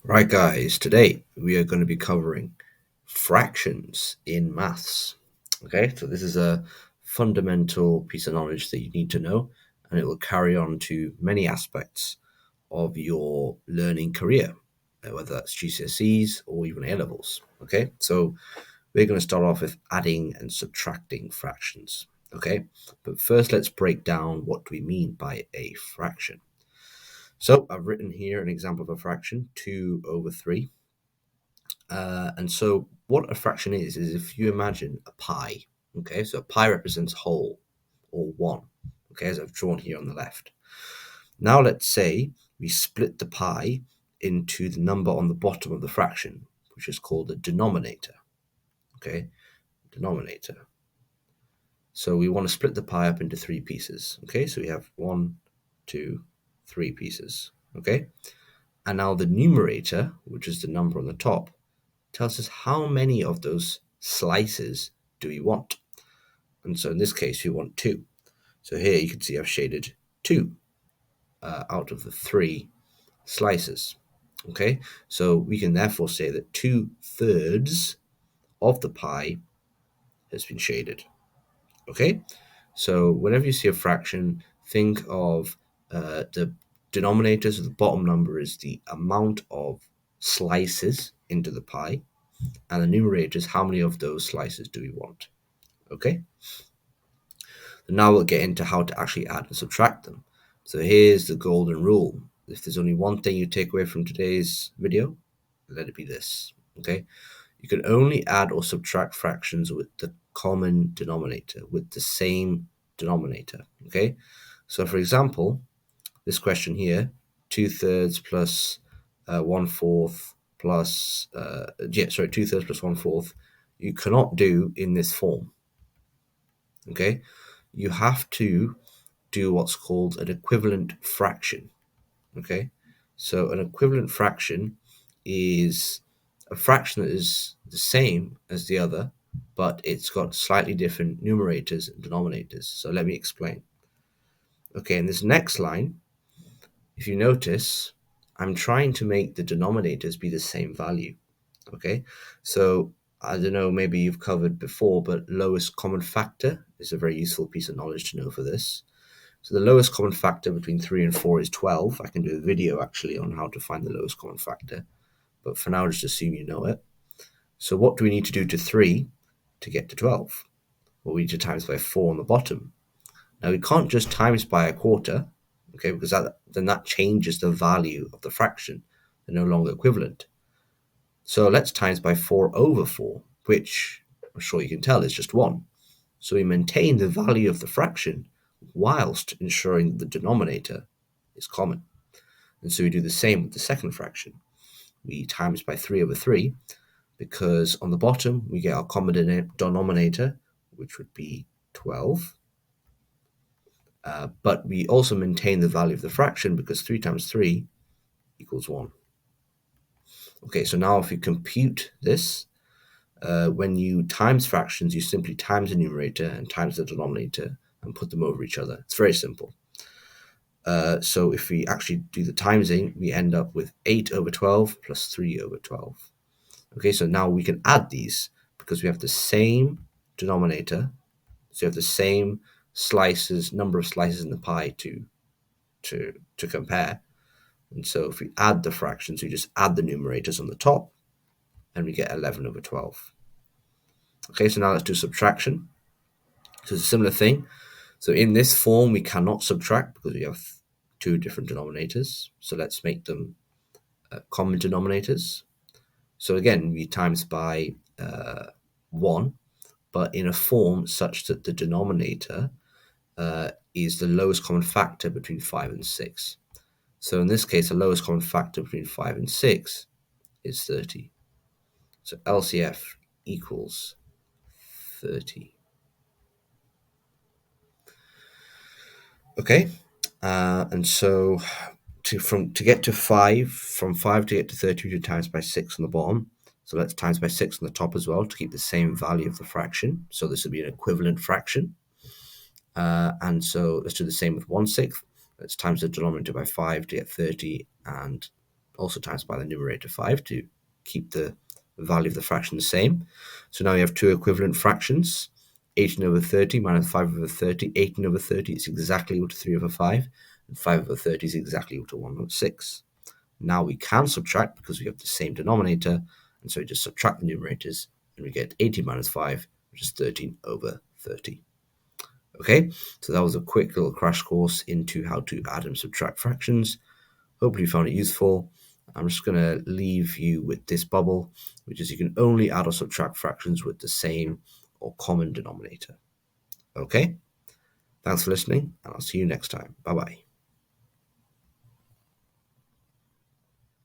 Right, guys, today we are going to be covering fractions in maths. Okay, so this is a fundamental piece of knowledge that you need to know, and it will carry on to many aspects of your learning career, whether that's GCSEs or even A levels. Okay, so we're going to start off with adding and subtracting fractions. Okay, but first let's break down what do we mean by a fraction. So I've written here an example of a fraction, 2 over 3. And so what a fraction is if you imagine a pie, okay? So a pie represents whole or one, okay, as I've drawn here on the left. Now let's say we split the pie into the number on the bottom of the fraction, which is called the denominator, okay? Denominator. So we want to split the pie up into 3 pieces, okay? So we have 1, 2, 3 pieces, okay? And now the numerator, which is the number on the top, tells us how many of those slices do we want. And so in this case, we want 2. So here you can see I've shaded 2 out of the 3 slices. Okay, so we can therefore say that 2/3 of the pie has been shaded. Okay, so whenever you see a fraction, think of the denominator, so the bottom number is the amount of slices into the pie, and the numerator is how many of those slices do we want. Okay, so now we'll get into how to actually add and subtract them. So here's the golden rule. If there's only one thing you take away from today's video, let it be this. Okay, you can only add or subtract fractions with the common denominator, with the same denominator. Okay, so for example, this question here, 2/3 plus 1/4 plus 2/3 plus 1/4, you cannot do in this form. Okay, you have to do what's called an equivalent fraction. Okay, so an equivalent fraction is a fraction that is the same as the other, but it's got slightly different numerators and denominators. So let me explain. Okay, in this next line, if you notice, I'm trying to make the denominators be the same value. Okay, so I don't know, maybe you've covered before, but lowest common factor is a very useful piece of knowledge to know for this. So the lowest common factor between 3 and 4 is 12. I can do a video actually on how to find the lowest common factor, but for now, just assume you know it. So what do we need to do to 3 to get to 12? Well, we need to times by 4 on the bottom. Now, we can't just times by a quarter, okay, because then that changes the value of the fraction. They're no longer equivalent. So let's times by 4 over 4, which I'm sure you can tell is just 1. So we maintain the value of the fraction whilst ensuring the denominator is common. And so we do the same with the second fraction. We times by 3 over 3, because on the bottom we get our common denominator, which would be 12. But we also maintain the value of the fraction because 3 times 3 equals 1. Okay, so now if you compute this, when you times fractions, you simply times the numerator and times the denominator and put them over each other. It's very simple. So if we actually do the timesing, we end up with 8 over 12 plus 3 over 12. Okay, so now we can add these because we have the same denominator. So you have the same slices, number of slices in the pie to compare. And so if we add the fractions, we just add the numerators on the top and we get 11 over 12. Okay, so now let's do subtraction. So it's a similar thing. So in this form, we cannot subtract because we have 2 different denominators. So let's make them common denominators. So again, we times by 1, but in a form such that the denominator is the lowest common factor between 5 and 6. So in this case, the lowest common factor between 5 and 6 is 30. So LCF equals 30. Okay, and so to get to 5, from 5 to get to 30, we do times by 6 on the bottom. So let's times by 6 on the top as well to keep the same value of the fraction. So this would be an equivalent fraction. And so let's do the same with 1/6. Let's times the denominator by 5 to get 30 and also times by the numerator 5 to keep the value of the fraction the same. So now we have two equivalent fractions. 18 over 30 minus 5 over 30. 18 over 30 is exactly equal to 3 over 5. And 5 over 30 is exactly equal to 1 over 6. Now we can subtract because we have the same denominator. And so we just subtract the numerators and we get 18 minus 5, which is 13 over 30. Okay, so that was a quick little crash course into how to add and subtract fractions. Hopefully you found it useful. I'm just going to leave you with this bubble, which is you can only add or subtract fractions with the same or common denominator. Okay, thanks for listening, and I'll see you next time. Bye-bye.